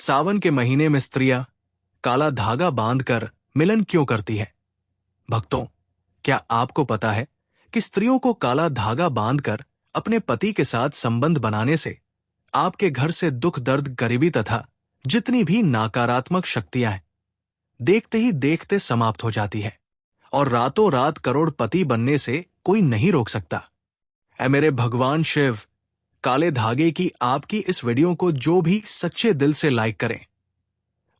सावन के महीने में स्त्रियां काला धागा बांधकर मिलन क्यों करती है? भक्तों, क्या आपको पता है कि स्त्रियों को काला धागा बांधकर अपने पति के साथ संबंध बनाने से आपके घर से दुख, दर्द, गरीबी तथा जितनी भी नकारात्मक शक्तियां हैं, देखते ही देखते समाप्त हो जाती है और रातों रात करोड़पति बनने से कोई नहीं रोक सकता। ऐ मेरे भगवान शिव, काले धागे की आपकी इस वीडियो को जो भी सच्चे दिल से लाइक करें,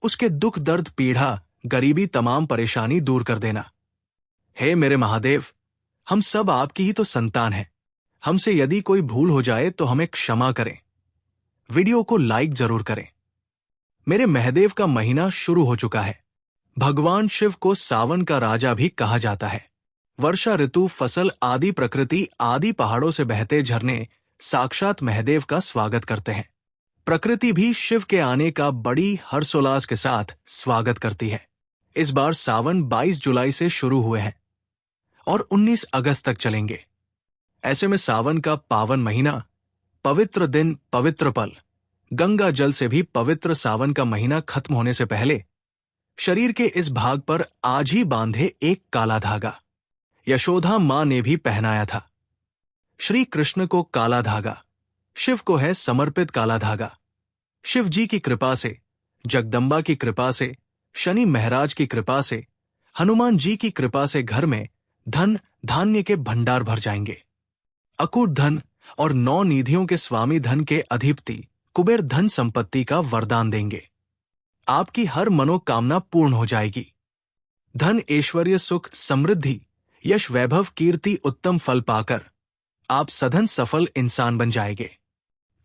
उसके दुख, दर्द, पीड़ा, गरीबी, तमाम परेशानी दूर कर देना। हे मेरे महादेव, हम सब आपकी ही तो संतान हैं। हमसे यदि कोई भूल हो जाए तो हमें क्षमा करें। वीडियो को लाइक जरूर करें। मेरे महादेव का महीना शुरू हो चुका है। भगवान शिव को सावन का राजा भी कहा जाता है। वर्षा ऋतु, फसल आदि, प्रकृति आदि, पहाड़ों से बहते झरने साक्षात महादेव का स्वागत करते हैं। प्रकृति भी शिव के आने का बड़ी हर्षोल्लास के साथ स्वागत करती है। इस बार सावन 22 जुलाई से शुरू हुए हैं और 19 अगस्त तक चलेंगे। ऐसे में सावन का पावन महीना, पवित्र दिन, पवित्र पल, गंगा जल से भी पवित्र सावन का महीना खत्म होने से पहले शरीर के इस भाग पर आज ही बांधे एक काला धागा यशोदा मां ने भी पहनाया था। श्री कृष्ण को काला धागा, शिव को है समर्पित काला धागा। शिव जी की कृपा से, जगदम्बा की कृपा से, शनि महाराज की कृपा से, हनुमान जी की कृपा से घर में धन धान्य के भंडार भर जाएंगे। अकूट धन और 9 निधियों के स्वामी, धन के अधिपति कुबेर धन संपत्ति का वरदान देंगे। आपकी हर मनोकामना पूर्ण हो जाएगी। धन, ऐश्वर्य, सुख, समृद्धि, यश, वैभव, कीर्ति, उत्तम फल पाकर आप सधन सफल इंसान बन जाएंगे।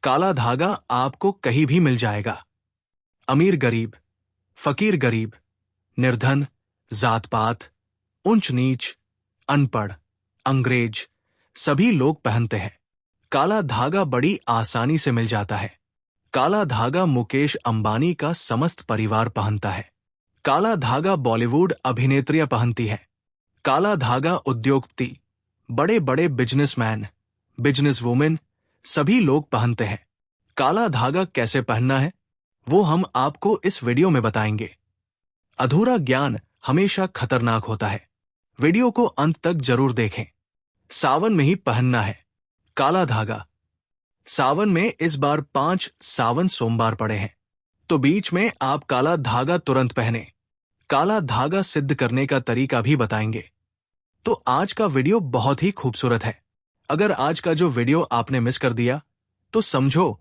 काला धागा आपको कहीं भी मिल जाएगा। अमीर गरीब, फकीर गरीब, निर्धन, जात पात, ऊंच नीच, अनपढ़, अंग्रेज, सभी लोग पहनते हैं। काला धागा बड़ी आसानी से मिल जाता है। काला धागा मुकेश अंबानी का समस्त परिवार पहनता है। काला धागा बॉलीवुड अभिनेत्रियां पहनती हैं। काला धागा उद्योगपति, बड़े बड़े बिजनेसमैन, बिजनेस वुमेन, सभी लोग पहनते हैं। काला धागा कैसे पहनना है वो हम आपको इस वीडियो में बताएंगे। अधूरा ज्ञान हमेशा खतरनाक होता है। वीडियो को अंत तक जरूर देखें। सावन में ही पहनना है काला धागा। सावन में इस बार 5 सावन सोमवार पड़े हैं, तो बीच में आप काला धागा तुरंत पहने। काला धागा सिद्ध करने का तरीका भी बताएंगे। तो आज का वीडियो बहुत ही खूबसूरत है। अगर आज का जो वीडियो आपने मिस कर दिया तो समझो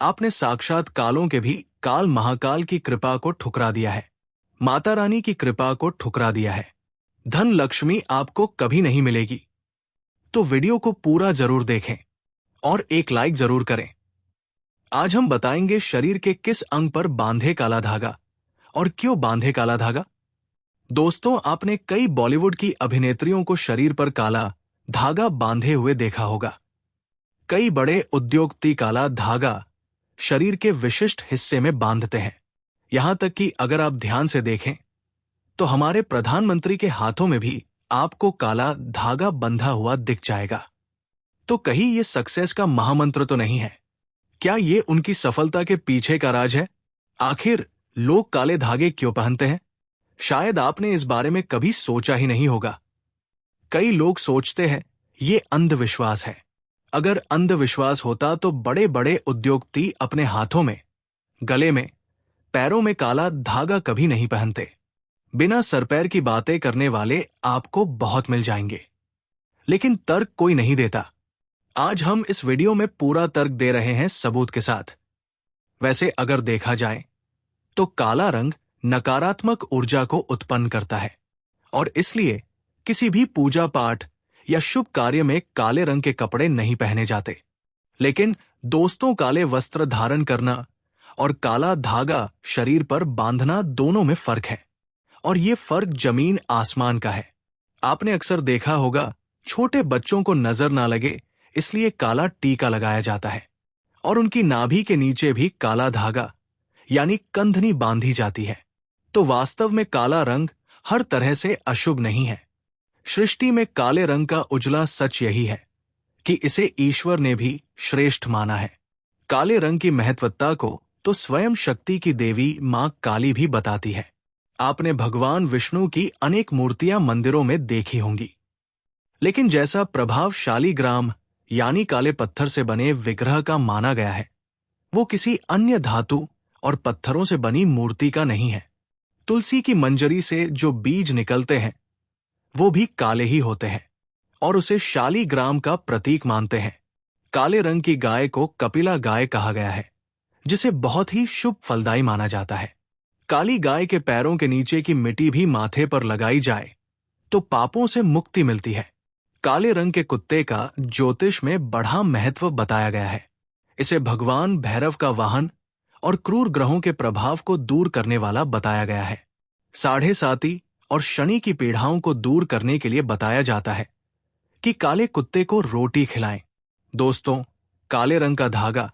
आपने साक्षात कालों के भी काल महाकाल की कृपा को ठुकरा दिया है। माता रानी की कृपा को ठुकरा दिया है। धन लक्ष्मी आपको कभी नहीं मिलेगी। तो वीडियो को पूरा जरूर देखें और एक लाइक जरूर करें। आज हम बताएंगे शरीर के किस अंग पर बांधे काला धागा और क्यों बांधे काला धागा। दोस्तों, आपने कई बॉलीवुड की अभिनेत्रियों को शरीर पर काला धागा बांधे हुए देखा होगा। कई बड़े उद्योगपति काला धागा शरीर के विशिष्ट हिस्से में बांधते हैं। यहां तक कि अगर आप ध्यान से देखें तो हमारे प्रधानमंत्री के हाथों में भी आपको काला धागा बंधा हुआ दिख जाएगा। तो कहीं ये सक्सेस का महामंत्र तो नहीं है? क्या ये उनकी सफलता के पीछे का राज है? आखिर लोग काले धागे क्यों पहनते हैं? शायद आपने इस बारे में कभी सोचा ही नहीं होगा। कई लोग सोचते हैं ये अंधविश्वास है। अगर अंधविश्वास होता तो बड़े बड़े उद्योगपति अपने हाथों में, गले में, पैरों में काला धागा कभी नहीं पहनते। बिना सर पैर की बातें करने वाले आपको बहुत मिल जाएंगे, लेकिन तर्क कोई नहीं देता। आज हम इस वीडियो में पूरा तर्क दे रहे हैं सबूत के साथ। वैसे अगर देखा जाए तो काला रंग नकारात्मक ऊर्जा को उत्पन्न करता है और इसलिए किसी भी पूजा पाठ या शुभ कार्य में काले रंग के कपड़े नहीं पहने जाते। लेकिन दोस्तों, काले वस्त्र धारण करना और काला धागा शरीर पर बांधना दोनों में फर्क है और ये फर्क जमीन आसमान का है। आपने अक्सर देखा होगा छोटे बच्चों को नजर ना लगे इसलिए काला टीका लगाया जाता है और उनकी नाभि के नीचे भी काला धागा यानी कंधनी बांधी जाती है। तो वास्तव में काला रंग हर तरह से अशुभ नहीं है। सृष्टि में काले रंग का उजला सच यही है कि इसे ईश्वर ने भी श्रेष्ठ माना है। काले रंग की महत्वता को तो स्वयं शक्ति की देवी मां काली भी बताती है। आपने भगवान विष्णु की अनेक मूर्तियां मंदिरों में देखी होंगी, लेकिन जैसा प्रभावशाली ग्राम यानी काले पत्थर से बने विग्रह का माना गया है, वो किसी अन्य धातु और पत्थरों से बनी मूर्ति का नहीं है। तुलसी की मंजरी से जो बीज निकलते हैं वो भी काले ही होते हैं और उसे शालीग्राम का प्रतीक मानते हैं। काले रंग की गाय को कपिला गाय कहा गया है, जिसे बहुत ही शुभ फलदायी माना जाता है। काली गाय के पैरों के नीचे की मिट्टी भी माथे पर लगाई जाए तो पापों से मुक्ति मिलती है। काले रंग के कुत्ते का ज्योतिष में बड़ा महत्व बताया गया है। इसे भगवान भैरव का वाहन और क्रूर ग्रहों के प्रभाव को दूर करने वाला बताया गया है। साढ़े साती और शनि की पीड़ाओं को दूर करने के लिए बताया जाता है कि काले कुत्ते को रोटी खिलाएं। दोस्तों, काले रंग का धागा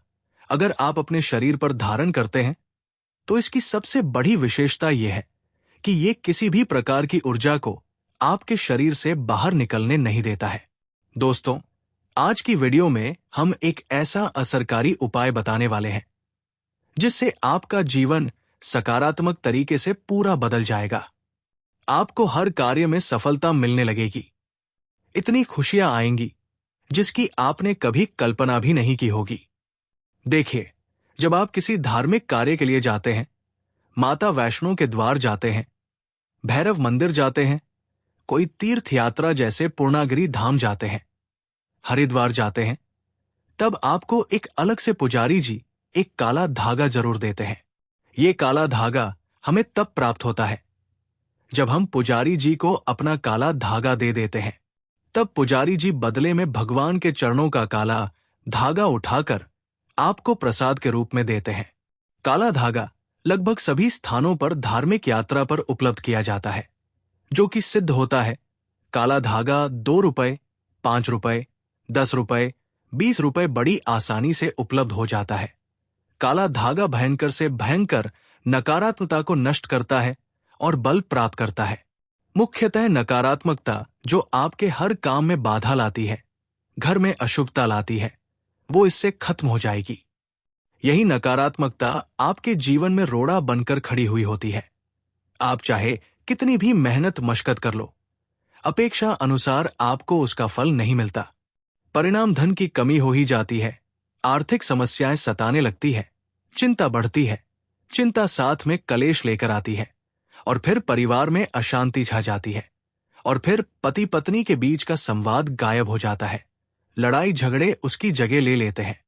अगर आप अपने शरीर पर धारण करते हैं तो इसकी सबसे बड़ी विशेषता यह है कि यह किसी भी प्रकार की ऊर्जा को आपके शरीर से बाहर निकलने नहीं देता है। दोस्तों, आज की वीडियो में हम एक ऐसा असरकारी उपाय बताने वाले हैं जिससे आपका जीवन सकारात्मक तरीके से पूरा बदल जाएगा। आपको हर कार्य में सफलता मिलने लगेगी। इतनी खुशियां आएंगी जिसकी आपने कभी कल्पना भी नहीं की होगी। देखिए, जब आप किसी धार्मिक कार्य के लिए जाते हैं, माता वैष्णो के द्वार जाते हैं, भैरव मंदिर जाते हैं, कोई तीर्थ यात्रा जैसे पूर्णागिरि धाम जाते हैं, हरिद्वार जाते हैं, तब आपको एक अलग से पुजारी जी एक काला धागा जरूर देते हैं। ये काला धागा हमें तब प्राप्त होता है जब हम पुजारी जी को अपना काला धागा दे देते हैं। तब पुजारी जी बदले में भगवान के चरणों का काला धागा उठाकर आपको प्रसाद के रूप में देते हैं। काला धागा लगभग सभी स्थानों पर धार्मिक यात्रा पर उपलब्ध किया जाता है, जो कि सिद्ध होता है। काला धागा 2 रुपए, 5 रुपए, 10 रुपए, 20 रुपए बड़ी आसानी से उपलब्ध हो जाता है। काला धागा भयंकर से भयंकर नकारात्मकता को नष्ट करता है और बल प्राप्त करता है। मुख्यतः नकारात्मकता जो आपके हर काम में बाधा लाती है, घर में अशुभता लाती है, वो इससे खत्म हो जाएगी। यही नकारात्मकता आपके जीवन में रोड़ा बनकर खड़ी हुई होती है। आप चाहे कितनी भी मेहनत मशक्कत कर लो, अपेक्षा अनुसार आपको उसका फल नहीं मिलता। परिणाम धन की कमी हो ही जाती है, आर्थिक समस्याएं सताने लगती है, चिंता बढ़ती है, चिंता साथ में कलेश लेकर आती है और फिर परिवार में अशांति छा जाती है और फिर पति पत्नी के बीच का संवाद गायब हो जाता है। लड़ाई झगड़े उसकी जगह ले लेते हैं।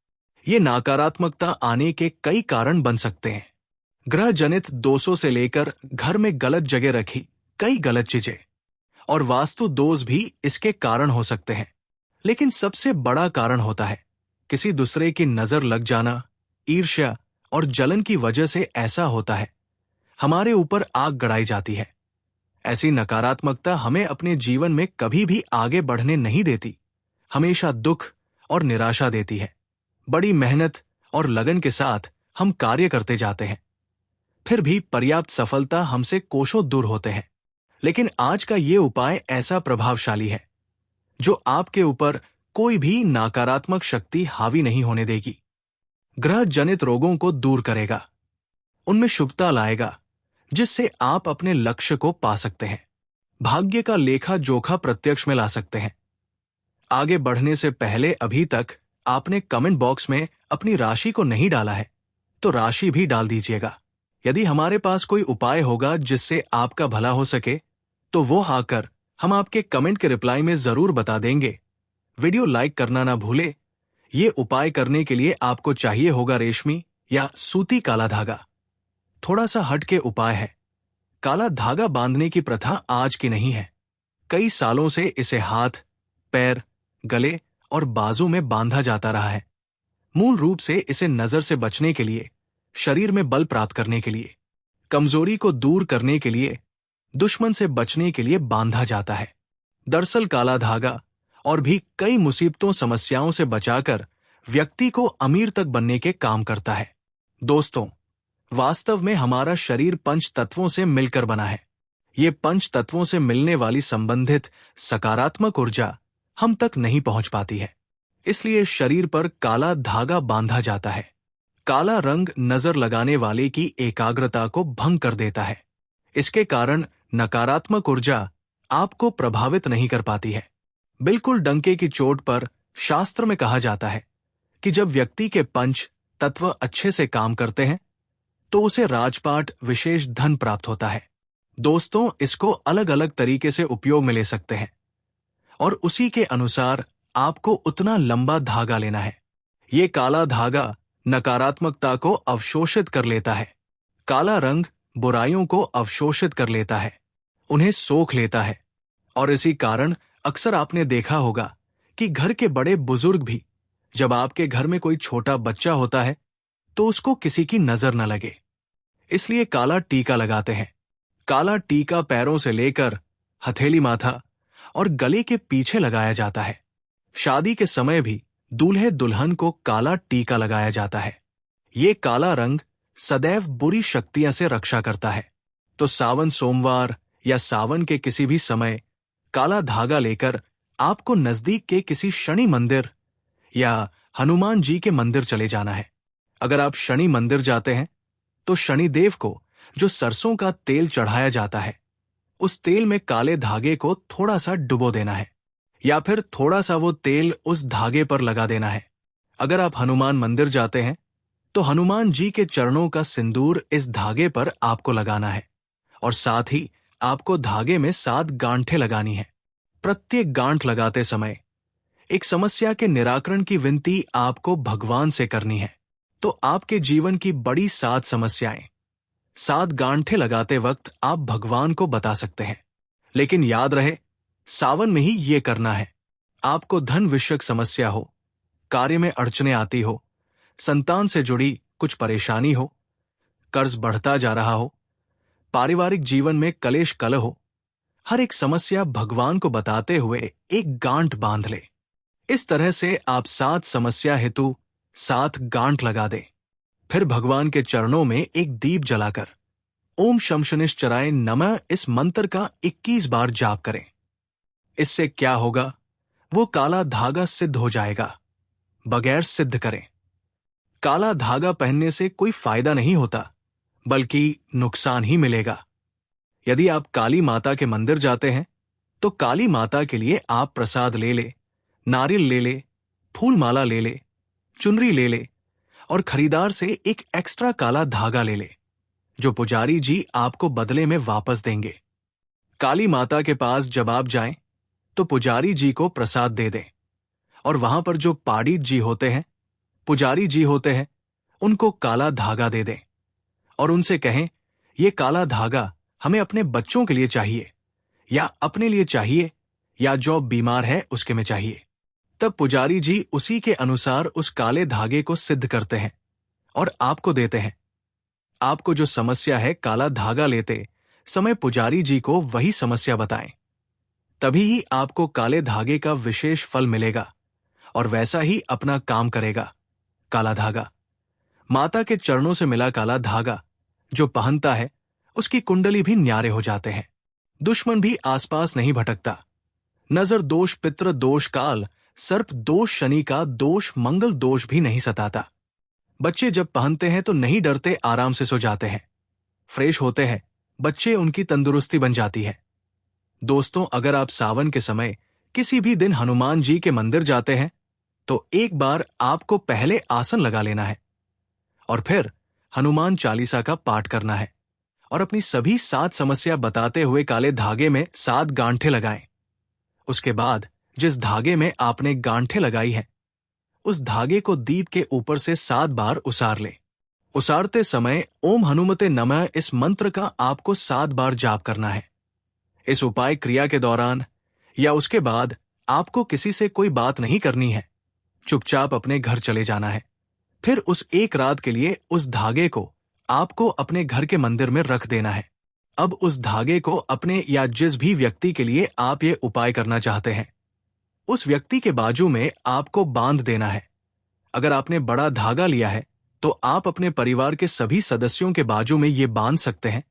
ये नकारात्मकता आने के कई कारण बन सकते हैं। ग्रह जनित दोषों से लेकर घर में गलत जगह रखी कई गलत चीजें और वास्तु दोष भी इसके कारण हो सकते हैं। लेकिन सबसे बड़ा कारण होता है किसी दूसरे की नजर लग जाना। ईर्ष्या और जलन की वजह से ऐसा होता है, हमारे ऊपर आग गड़ाई जाती है। ऐसी नकारात्मकता हमें अपने जीवन में कभी भी आगे बढ़ने नहीं देती, हमेशा दुख और निराशा देती है। बड़ी मेहनत और लगन के साथ हम कार्य करते जाते हैं, फिर भी पर्याप्त सफलता हमसे कोसों दूर होते हैं। लेकिन आज का ये उपाय ऐसा प्रभावशाली है जो आपके ऊपर कोई भी नकारात्मक शक्ति हावी नहीं होने देगी। ग्रह जनित रोगों को दूर करेगा, उनमें शुभता लाएगा, जिससे आप अपने लक्ष्य को पा सकते हैं। भाग्य का लेखा जोखा प्रत्यक्ष में ला सकते हैं। आगे बढ़ने से पहले अभी तक आपने कमेंट बॉक्स में अपनी राशि को नहीं डाला है तो राशि भी डाल दीजिएगा। यदि हमारे पास कोई उपाय होगा जिससे आपका भला हो सके तो वो आकर हम आपके कमेंट के रिप्लाई में जरूर बता देंगे। वीडियो लाइक करना ना भूले। ये उपाय करने के लिए आपको चाहिए होगा रेशमी या सूती काला धागा। थोड़ा सा हट के उपाय है। काला धागा बांधने की प्रथा आज की नहीं है। कई सालों से इसे हाथ, पैर, गले और बाजू में बांधा जाता रहा है। मूल रूप से इसे नजर से बचने के लिए, शरीर में बल प्राप्त करने के लिए, कमजोरी को दूर करने के लिए, दुश्मन से बचने के लिए बांधा जाता है। दरअसल काला धागा और भी कई मुसीबतों समस्याओं से बचाकर व्यक्ति को अमीर तक बनने के काम करता है। दोस्तों, वास्तव में हमारा शरीर पंच तत्वों से मिलकर बना है। ये पंच तत्वों से मिलने वाली संबंधित सकारात्मक ऊर्जा हम तक नहीं पहुंच पाती है, इसलिए शरीर पर काला धागा बांधा जाता है। काला रंग नजर लगाने वाले की एकाग्रता को भंग कर देता है। इसके कारण नकारात्मक ऊर्जा आपको प्रभावित नहीं कर पाती है। बिल्कुल डंके की चोट पर शास्त्र में कहा जाता है कि जब व्यक्ति के पंच तत्व अच्छे से काम करते हैं तो उसे राजपाट विशेष धन प्राप्त होता है। दोस्तों, इसको अलग अलग तरीके से उपयोग में ले सकते हैं और उसी के अनुसार आपको उतना लंबा धागा लेना है। ये काला धागा नकारात्मकता को अवशोषित कर लेता है। काला रंग बुराइयों को अवशोषित कर लेता है, उन्हें सोख लेता है। और इसी कारण अक्सर आपने देखा होगा कि घर के बड़े बुजुर्ग भी जब आपके घर में कोई छोटा बच्चा होता है तो उसको किसी की नजर न लगे, इसलिए काला टीका लगाते हैं। काला टीका पैरों से लेकर हथेली माथा और गले के पीछे लगाया जाता है। शादी के समय भी दूल्हे दुल्हन को काला टीका लगाया जाता है। ये काला रंग सदैव बुरी शक्तियां से रक्षा करता है। तो सावन सोमवार या सावन के किसी भी समय काला धागा लेकर आपको नजदीक के किसी शनि मंदिर या हनुमान जी के मंदिर चले जाना है। अगर आप शनि मंदिर जाते हैं तो शनिदेव को जो सरसों का तेल चढ़ाया जाता है उस तेल में काले धागे को थोड़ा सा डुबो देना है या फिर थोड़ा सा वो तेल उस धागे पर लगा देना है। अगर आप हनुमान मंदिर जाते हैं तो हनुमान जी के चरणों का सिंदूर इस धागे पर आपको लगाना है और साथ ही आपको धागे में 7 गांठें लगानी है। प्रत्येक गांठ लगाते समय एक समस्या के निराकरण की विनती आपको भगवान से करनी है। तो आपके जीवन की बड़ी 7 समस्याएं 7 गांठें लगाते वक्त आप भगवान को बता सकते हैं। लेकिन याद रहे, सावन में ही ये करना है। आपको धन विषयक समस्या हो, कार्य में अड़चने आती हो, संतान से जुड़ी कुछ परेशानी हो, कर्ज बढ़ता जा रहा हो, पारिवारिक जीवन में कलेश कलह हो, हर एक समस्या भगवान को बताते हुए एक गांठ बांध ले। इस तरह से आप 7 समस्या हेतु 7 गांठ लगा दें। फिर भगवान के चरणों में एक दीप जलाकर ओम शम शनिश्चराय नमः इस मंत्र का 21 बार जाप करें। इससे क्या होगा, वो काला धागा सिद्ध हो जाएगा। बगैर सिद्ध करें। काला धागा पहनने से कोई फायदा नहीं होता, बल्कि नुकसान ही मिलेगा। यदि आप काली माता के मंदिर जाते हैं तो काली माता के लिए आप प्रसाद ले ले, नारियल ले ले, फूल माला ले ले, चुनरी ले ले और खरीदार से एक एक्स्ट्रा काला धागा ले ले, जो पुजारी जी आपको बदले में वापस देंगे। काली माता के पास जब आप जाएं तो पुजारी जी को प्रसाद दे दें और वहां पर जो पाडित जी होते हैं, पुजारी जी होते हैं, उनको काला धागा दे दें और उनसे कहें, ये काला धागा हमें अपने बच्चों के लिए चाहिए या अपने लिए चाहिए या जो बीमार है उसके में चाहिए। तब पुजारी जी उसी के अनुसार उस काले धागे को सिद्ध करते हैं और आपको देते हैं। आपको जो समस्या है, काला धागा लेते समय पुजारी जी को वही समस्या बताएं, तभी ही आपको काले धागे का विशेष फल मिलेगा और वैसा ही अपना काम करेगा। काला धागा माता के चरणों से मिला काला धागा जो पहनता है उसकी कुंडली भी न्यारे हो जाते हैं। दुश्मन भी आसपास नहीं भटकता। नजर दोष, पितृ दोष, काल सर्प दोष, शनि का दोष, मंगल दोष भी नहीं सताता। बच्चे जब पहनते हैं तो नहीं डरते, आराम से सो जाते हैं, फ्रेश होते हैं बच्चे, उनकी तंदुरुस्ती बन जाती है। दोस्तों, अगर आप सावन के समय किसी भी दिन हनुमान जी के मंदिर जाते हैं तो एक बार आपको पहले आसन लगा लेना है और फिर हनुमान चालीसा का पाठ करना है और अपनी सभी 7 समस्या बताते हुए काले धागे में 7 गांठें लगाएं। उसके बाद जिस धागे में आपने गांठें लगाई हैं उस धागे को दीप के ऊपर से 7 बार उसार ले। उसारते समय ओम हनुमते नमः इस मंत्र का आपको 7 बार जाप करना है। इस उपाय क्रिया के दौरान या उसके बाद आपको किसी से कोई बात नहीं करनी है, चुपचाप अपने घर चले जाना है। फिर उस एक रात के लिए उस धागे को आपको अपने घर के मंदिर में रख देना है। अब उस धागे को अपने या जिस भी व्यक्ति के लिए आप ये उपाय करना चाहते हैं उस व्यक्ति के बाजू में आपको बांध देना है। अगर आपने बड़ा धागा लिया है तो आप अपने परिवार के सभी सदस्यों के बाजू में ये बांध सकते हैं।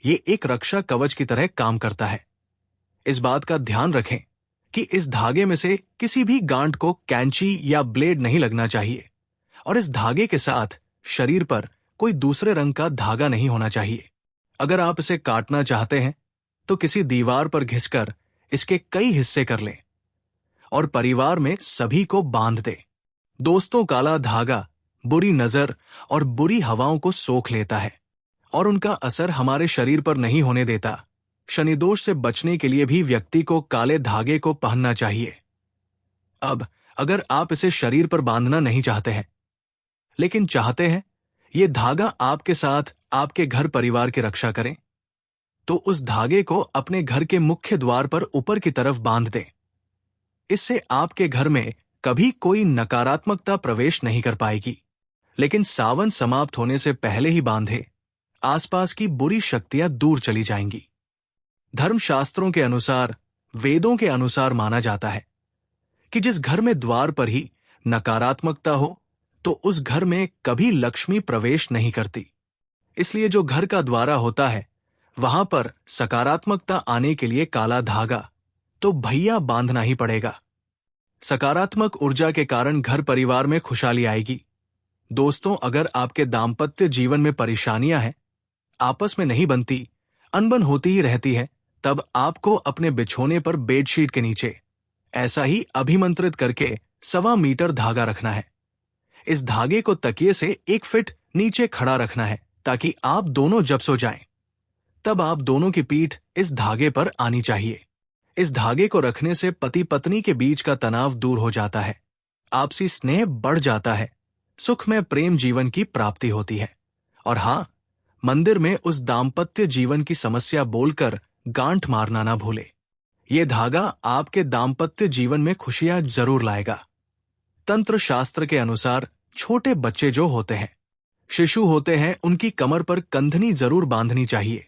ये एक रक्षा कवच की तरह काम करता है। इस बात का ध्यान रखें कि इस धागे में से किसी भी गांठ को कैंची या ब्लेड नहीं लगना चाहिए और इस धागे के साथ शरीर पर कोई दूसरे रंग का धागा नहीं होना चाहिए। अगर आप इसे काटना चाहते हैं तो किसी दीवार पर घिसकर इसके कई हिस्से कर लें और परिवार में सभी को बांध दें। दोस्तों, काला धागा बुरी नजर और बुरी हवाओं को सोख लेता है और उनका असर हमारे शरीर पर नहीं होने देता। शनिदोष से बचने के लिए भी व्यक्ति को काले धागे को पहनना चाहिए। अब अगर आप इसे शरीर पर बांधना नहीं चाहते हैं, लेकिन चाहते हैं ये धागा आपके साथ आपके घर परिवार की रक्षा करें, तो उस धागे को अपने घर के मुख्य द्वार पर ऊपर की तरफ बांध दें। इससे आपके घर में कभी कोई नकारात्मकता प्रवेश नहीं कर पाएगी। लेकिन सावन समाप्त होने से पहले ही बांधे, आसपास की बुरी शक्तियां दूर चली जाएंगी। धर्मशास्त्रों के अनुसार, वेदों के अनुसार माना जाता है कि जिस घर में द्वार पर ही नकारात्मकता हो तो उस घर में कभी लक्ष्मी प्रवेश नहीं करती। इसलिए जो घर का द्वारा होता है वहां पर सकारात्मकता आने के लिए काला धागा तो भैया बांधना ही पड़ेगा। सकारात्मक ऊर्जा के कारण घर परिवार में खुशहाली आएगी। दोस्तों, अगर आपके दाम्पत्य जीवन में परेशानियां हैं, आपस में नहीं बनती, अनबन होती ही रहती है, तब आपको अपने बिछोने पर बेडशीट के नीचे ऐसा ही अभिमंत्रित करके 1.25 मीटर धागा रखना है। इस धागे को तकिए से 1 फीट नीचे खड़ा रखना है ताकि आप दोनों जब सो जाएं, तब आप दोनों की पीठ इस धागे पर आनी चाहिए। इस धागे को रखने से पति पत्नी के बीच का तनाव दूर हो जाता है, आपसी स्नेह बढ़ जाता है, सुखमय प्रेम जीवन की प्राप्ति होती है। और हां, मंदिर में उस दाम्पत्य जीवन की समस्या बोलकर गांठ मारना ना भूले। ये धागा आपके दाम्पत्य जीवन में खुशियां जरूर लाएगा। तंत्र शास्त्र के अनुसार छोटे बच्चे जो होते हैं, शिशु होते हैं, उनकी कमर पर कंधनी जरूर बांधनी चाहिए।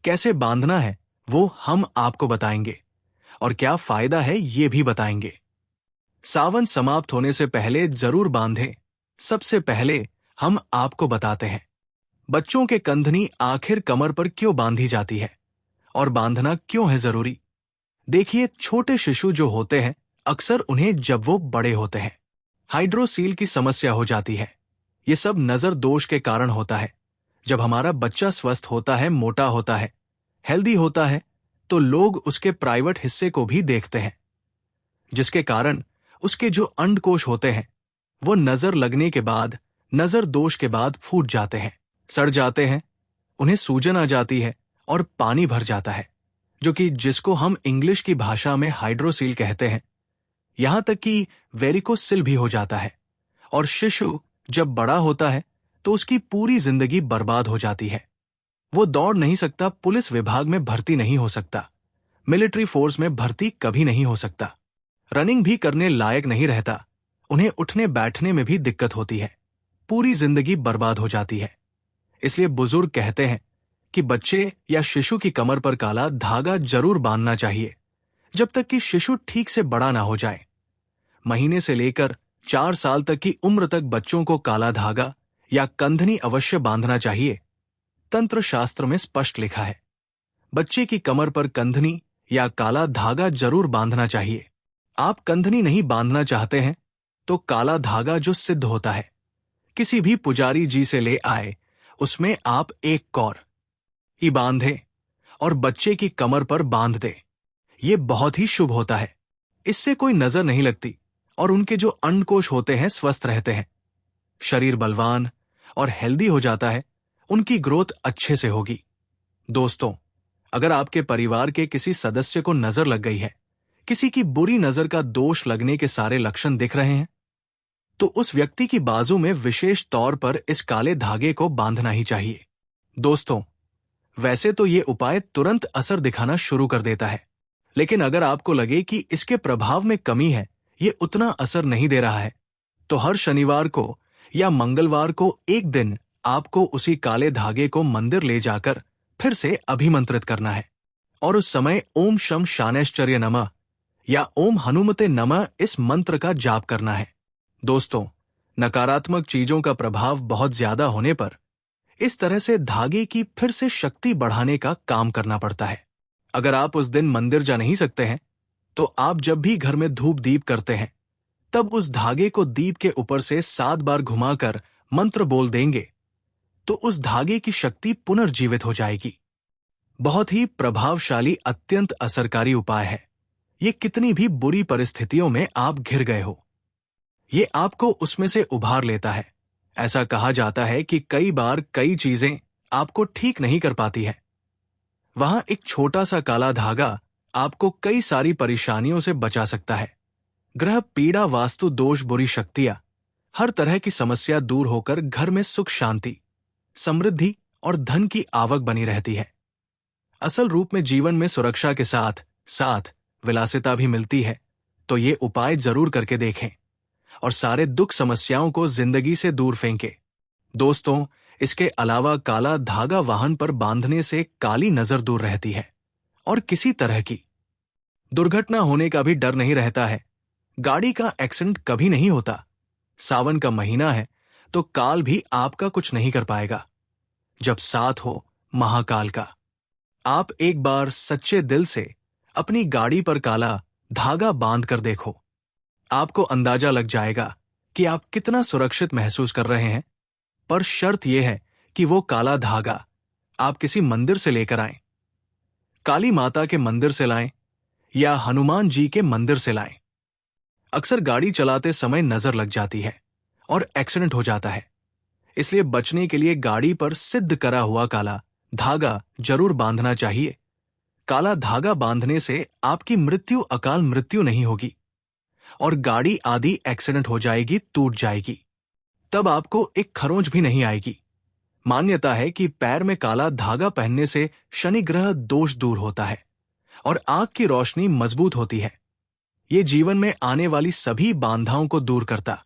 कैसे बांधना है वो हम आपको बताएंगे और क्या फायदा है ये भी बताएंगे। सावन समाप्त होने से पहले जरूर बांधें। सबसे पहले हम आपको बताते हैं बच्चों के कंधनी आखिर कमर पर क्यों बांधी जाती है और बांधना क्यों है जरूरी। देखिए, छोटे शिशु जो होते हैं अक्सर उन्हें जब वो बड़े होते हैं हाइड्रोसील की समस्या हो जाती है। ये सब नजर दोष के कारण होता है। जब हमारा बच्चा स्वस्थ होता है, मोटा होता है, हेल्दी होता है, तो लोग उसके प्राइवेट हिस्से को भी देखते हैं, जिसके कारण उसके जो अंडकोश होते हैं वो नजर लगने के बाद, नजर दोष के बाद फूट जाते हैं, सड़ जाते हैं, उन्हें सूजन आ जाती है और पानी भर जाता है, जो कि जिसको हम इंग्लिश की भाषा में हाइड्रोसील कहते हैं। यहां तक कि वेरिकोसिल भी हो जाता है और शिशु जब बड़ा होता है तो उसकी पूरी जिंदगी बर्बाद हो जाती है। वो दौड़ नहीं सकता, पुलिस विभाग में भर्ती नहीं हो सकता, मिलिट्री फोर्स में भर्ती कभी नहीं हो सकता, रनिंग भी करने लायक नहीं रहता, उन्हें उठने बैठने में भी दिक्कत होती है, पूरी जिंदगी बर्बाद हो जाती है। इसलिए बुजुर्ग कहते हैं कि बच्चे या शिशु की कमर पर काला धागा जरूर बांधना चाहिए जब तक कि शिशु ठीक से बड़ा ना हो जाए। महीने से लेकर 4 साल तक की उम्र तक बच्चों को काला धागा या कंधनी अवश्य बांधना चाहिए। तंत्र शास्त्र में स्पष्ट लिखा है, बच्चे की कमर पर कंधनी या काला धागा जरूर बांधना चाहिए। आप कंधनी नहीं बांधना चाहते हैं तो काला धागा जो सिद्ध होता है, किसी भी पुजारी जी से ले आए, उसमें आप 1 कौर ही बांधे और बच्चे की कमर पर बांध दे। ये बहुत ही शुभ होता है। इससे कोई नजर नहीं लगती और उनके जो अंडकोश होते हैं स्वस्थ रहते हैं, शरीर बलवान और हेल्दी हो जाता है, उनकी ग्रोथ अच्छे से होगी। दोस्तों, अगर आपके परिवार के किसी सदस्य को नजर लग गई है, किसी की बुरी नजर का दोष लगने के सारे लक्षण दिख रहे हैं, तो उस व्यक्ति की बाजू में विशेष तौर पर इस काले धागे को बांधना ही चाहिए। दोस्तों, वैसे तो ये उपाय तुरंत असर दिखाना शुरू कर देता है, लेकिन अगर आपको लगे कि इसके प्रभाव में कमी है, ये उतना असर नहीं दे रहा है, तो हर शनिवार को या मंगलवार को एक दिन आपको उसी काले धागे को मंदिर ले जाकर फिर से अभिमंत्रित करना है और उस समय ओम शम शानैश्चर्य नमः या ओम हनुमते नमः इस मंत्र का जाप करना है। दोस्तों, नकारात्मक चीजों का प्रभाव बहुत ज्यादा होने पर इस तरह से धागे की फिर से शक्ति बढ़ाने का काम करना पड़ता है। अगर आप उस दिन मंदिर जा नहीं सकते हैं, तो आप जब भी घर में धूप दीप करते हैं, तब उस धागे को दीप के ऊपर से 7 बार घुमाकर मंत्र बोल देंगे तो उस धागे की शक्ति पुनर्जीवित हो जाएगी। बहुत ही प्रभावशाली, अत्यंत असरकारी उपाय है। ये कितनी भी बुरी परिस्थितियों में आप घिर गए हो, ये आपको उसमें से उभार लेता है। ऐसा कहा जाता है कि कई बार कई चीजें आपको ठीक नहीं कर पाती है, वहां एक छोटा सा काला धागा आपको कई सारी परेशानियों से बचा सकता है। ग्रह पीड़ा, वास्तु दोष, बुरी शक्तियां, हर तरह की समस्या दूर होकर घर में सुख, शांति, समृद्धि और धन की आवक बनी रहती है। असल रूप में जीवन में सुरक्षा के साथ साथ विलासिता भी मिलती है। तो ये उपाय जरूर करके देखें और सारे दुख समस्याओं को जिंदगी से दूर फेंके। दोस्तों, इसके अलावा काला धागा वाहन पर बांधने से काली नजर दूर रहती है और किसी तरह की दुर्घटना होने का भी डर नहीं रहता है। गाड़ी का एक्सीडेंट कभी नहीं होता। सावन का महीना है तो काल भी आपका कुछ नहीं कर पाएगा जब साथ हो महाकाल का। आप एक बार सच्चे दिल से अपनी गाड़ी पर काला धागा बांध कर देखो, आपको अंदाजा लग जाएगा कि आप कितना सुरक्षित महसूस कर रहे हैं। पर शर्त यह है कि वो काला धागा आप किसी मंदिर से लेकर आएं, काली माता के मंदिर से लाएं या हनुमान जी के मंदिर से लाएं। अक्सर गाड़ी चलाते समय नजर लग जाती है और एक्सीडेंट हो जाता है, इसलिए बचने के लिए गाड़ी पर सिद्ध करा हुआ काला धागा जरूर बांधना चाहिए। काला धागा बांधने से आपकी मृत्यु अकाल मृत्यु नहीं होगी और गाड़ी आदि एक्सीडेंट हो जाएगी, टूट जाएगी, तब आपको एक खरोंच भी नहीं आएगी। मान्यता है कि पैर में काला धागा पहनने से शनि ग्रह दोष दूर होता है और आंख की रोशनी मजबूत होती है। ये जीवन में आने वाली सभी बाधाओं को दूर करता।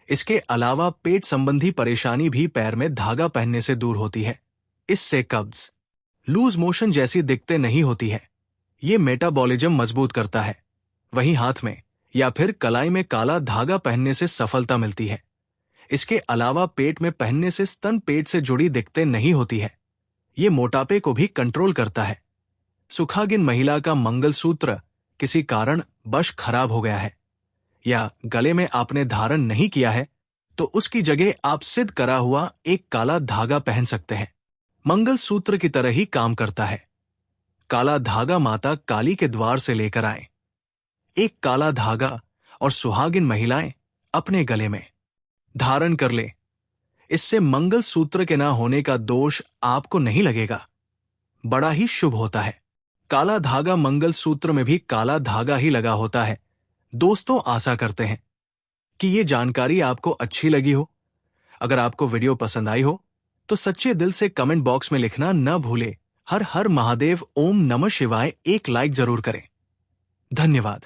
इसके अलावा पेट संबंधी परेशानी भी पैर में धागा पहनने से दूर होती है। इससे कब्ज, लूज मोशन जैसी दिक्कतें नहीं होती है। ये मेटाबॉलिज्म मजबूत करता है। वहीं हाथ में या फिर कलाई में काला धागा पहनने से सफलता मिलती है। इसके अलावा पेट में पहनने से स्तन पेट से जुड़ी दिक्कतें नहीं होती है। ये मोटापे को भी कंट्रोल करता है। सुखागिन महिला का मंगलसूत्र किसी कारण बश खराब हो गया है या गले में आपने धारण नहीं किया है तो उसकी जगह आप सिद्ध करा हुआ एक काला धागा पहन सकते हैं। मंगलसूत्र की तरह ही काम करता है। काला धागा माता काली के द्वार से लेकर आए। एक काला धागा और सुहागिन महिलाएं अपने गले में धारण कर ले। इससे मंगलसूत्र के ना होने का दोष आपको नहीं लगेगा, बड़ा ही शुभ होता है। काला धागा मंगलसूत्र में भी काला धागा ही लगा होता है। दोस्तों, आशा करते हैं कि ये जानकारी आपको अच्छी लगी हो। अगर आपको वीडियो पसंद आई हो तो सच्चे दिल से कमेंट बॉक्स में लिखना न भूले। हर हर महादेव, ओम नमः शिवाय एक लाइक जरूर करें। धन्यवाद।